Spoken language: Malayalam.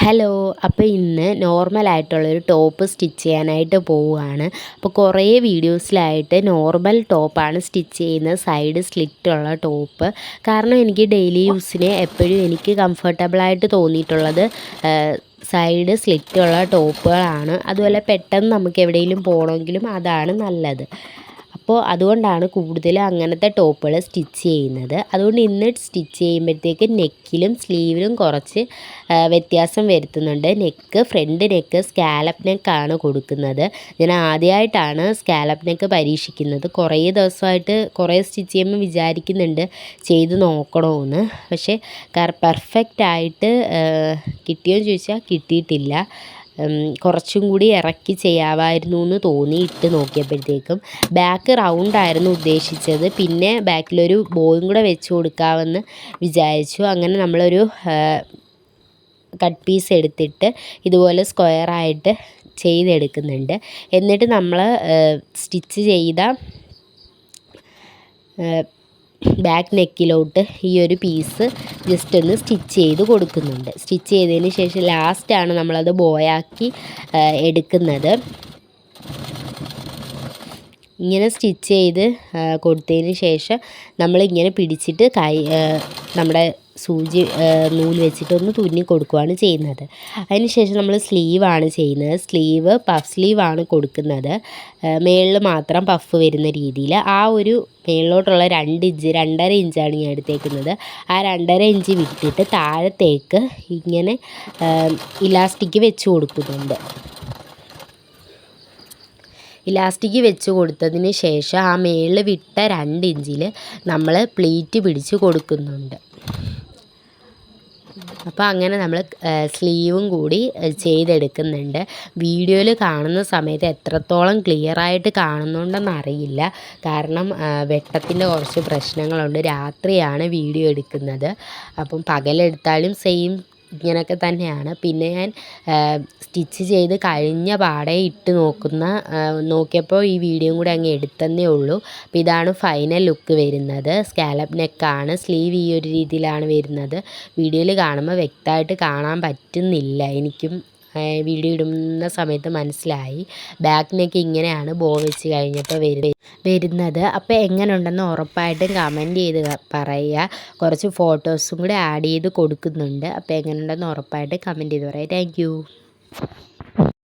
ഹലോ. അപ്പോൾ ഇന്ന് നോർമലായിട്ടുള്ളൊരു ടോപ്പ് സ്റ്റിച്ച് ചെയ്യാനായിട്ട് പോവുകയാണ്. അപ്പോൾ കുറേ വീഡിയോസിലായിട്ട് നോർമൽ ടോപ്പാണ് സ്റ്റിച്ച് ചെയ്യുന്നത്, സൈഡ് സ്ലിറ്റുള്ള ടോപ്പ്. കാരണം എനിക്ക് ഡെയിലി യൂസിന് എപ്പോഴും എനിക്ക് കംഫർട്ടബിളായിട്ട് തോന്നിയിട്ടുള്ളത് സൈഡ് സ്ലിറ്റുള്ള ടോപ്പുകളാണ്. അതുപോലെ പെട്ടെന്ന് നമുക്ക് എവിടെയെങ്കിലും പോകണമെങ്കിലും അതാണ് നല്ലത്. അപ്പോൾ അതുകൊണ്ടാണ് കൂടുതലും അങ്ങനത്തെ ടോപ്പുകൾ സ്റ്റിച്ച് ചെയ്യുന്നത്. അതുകൊണ്ട് ഇന്ന് സ്റ്റിച്ച് ചെയ്യുമ്പോഴത്തേക്ക് നെക്കിലും സ്ലീവിലും കുറച്ച് വ്യത്യാസം വരുത്തുന്നുണ്ട്. ഫ്രണ്ട് നെക്ക് സ്കാലപ്പ് നെക്കാണ് കൊടുക്കുന്നത്. ഞാൻ ആദ്യമായിട്ടാണ് സ്കാലപ്പ് നെക്ക് പരീക്ഷിക്കുന്നത്. കുറേ ദിവസമായിട്ട് കുറേ സ്റ്റിച്ച് ചെയ്യുമ്പോൾ വിചാരിക്കുന്നുണ്ട് ചെയ്ത് നോക്കണമെന്ന്. പക്ഷേ പെർഫെക്റ്റായിട്ട് കിട്ടിയോയെന്ന് ചോദിച്ചാൽ കിട്ടിയിട്ടില്ല. കുറച്ചും കൂടി ഇറക്കി ചെയ്യാമായിരുന്നു എന്ന് തോന്നി ഇട്ട് നോക്കിയപ്പോഴത്തേക്കും. ബാക്ക് റൗണ്ടായിരുന്നു ഉദ്ദേശിച്ചത്. പിന്നെ ബാക്കിലൊരു ബോയും കൂടെ വെച്ച് കൊടുക്കാമെന്ന് വിചാരിച്ചു. അങ്ങനെ നമ്മളൊരു കട്ട് പീസ് എടുത്തിട്ട് ഇതുപോലെ സ്ക്വയറായിട്ട് ചെയ്തെടുക്കുന്നുണ്ട്. എന്നിട്ട് നമ്മൾ സ്റ്റിച്ച് ചെയ്ത ബാക്ക് നെക്കിലോട്ട് ഈ ഒരു പീസ് ജസ്റ്റ് ഒന്ന് സ്റ്റിച്ച് ചെയ്ത് കൊടുക്കുന്നുണ്ട്. സ്റ്റിച്ച് ചെയ്തതിന് ശേഷം ലാസ്റ്റാണ് നമ്മളത് ബോയാക്കി എടുക്കുന്നത്. ഇങ്ങനെ സ്റ്റിച്ച് ചെയ്ത് കൊടുത്തതിന് ശേഷം നമ്മളിങ്ങനെ പിടിച്ചിട്ട് നമ്മുടെ സൂചി നൂല് വെച്ചിട്ടൊന്ന് തുന്നി കൊടുക്കുകയാണ് ചെയ്യുന്നത്. അതിന് ശേഷം നമ്മൾ സ്ലീവാണ് ചെയ്യുന്നത്. പഫ് സ്ലീവാണ് കൊടുക്കുന്നത്. മേളിൽ മാത്രം പഫ് വരുന്ന രീതിയിൽ. ആ ഒരു മേളിലോട്ടുള്ള 2.5 ഇഞ്ചാണ് ഞാൻ എടുത്തേക്കുന്നത്. ആ 2.5 ഇഞ്ച് വിട്ടിട്ട് താഴത്തേക്ക് ഇങ്ങനെ ഇലാസ്റ്റിക് വെച്ച് കൊടുക്കുന്നുണ്ട്. ഇലാസ്റ്റിക് വെച്ച് കൊടുത്തതിന് ശേഷം ആ മേളിൽ വിട്ട 2 ഇഞ്ചിൽ നമ്മൾ പ്ലീറ്റ് പിടിച്ച് കൊടുക്കുന്നുണ്ട്. അപ്പോൾ അങ്ങനെ നമ്മൾ സ്ലീവും കൂടി ചെയ്തെടുക്കുന്നുണ്ട്. വീഡിയോയിൽ കാണുന്ന സമയത്ത് എത്രത്തോളം ക്ലിയറായിട്ട് കാണുന്നുണ്ടെന്നറിയില്ല. കാരണം വെട്ടത്തിൻ്റെ കുറച്ച് പ്രശ്നങ്ങളുണ്ട്. രാത്രിയാണ് വീഡിയോ എടുക്കുന്നത്. അപ്പം പകലെടുത്താലും സെയിം ഇങ്ങനെയൊക്കെ തന്നെയാണ്. പിന്നെ ഞാൻ സ്റ്റിച്ച് ചെയ്ത് കഴിഞ്ഞ പാടെ ഇട്ട് നോക്കിയപ്പോൾ ഈ വീഡിയോയും കൂടെ അങ്ങ് എടുത്തന്നേ ഉള്ളൂ. അപ്പോൾ ഇതാണ് ഫൈനൽ ലുക്ക് വരുന്നത്. സ്കാലപ്പ് നെക്കാണ്. സ്ലീവ് ഈ ഒരു രീതിയിലാണ് വരുന്നത്. വീഡിയോയിൽ കാണുമ്പോൾ വ്യക്തമായിട്ട് കാണാൻ പറ്റുന്നില്ല. എനിക്കും വീഡിയോ ഇടുന്ന സമയത്ത് മനസ്സിലായി. ബാക്ക് നെക്ക് ഇങ്ങനെയാണ് ബോ വെച്ച് കഴിഞ്ഞപ്പോൾ വരുന്നത്. അപ്പോൾ എങ്ങനെ ഉണ്ടെന്ന് ഉറപ്പായിട്ടും കമൻറ്റ് ചെയ്ത് പറയുക. കുറച്ച് ഫോട്ടോസും കൂടെ ആഡ് ചെയ്ത് കൊടുക്കുന്നുണ്ട്. അപ്പോൾ എങ്ങനെ ഉണ്ടെന്ന് ഉറപ്പായിട്ട് കമൻറ്റ് ചെയ്ത് പറയുക. Thank you.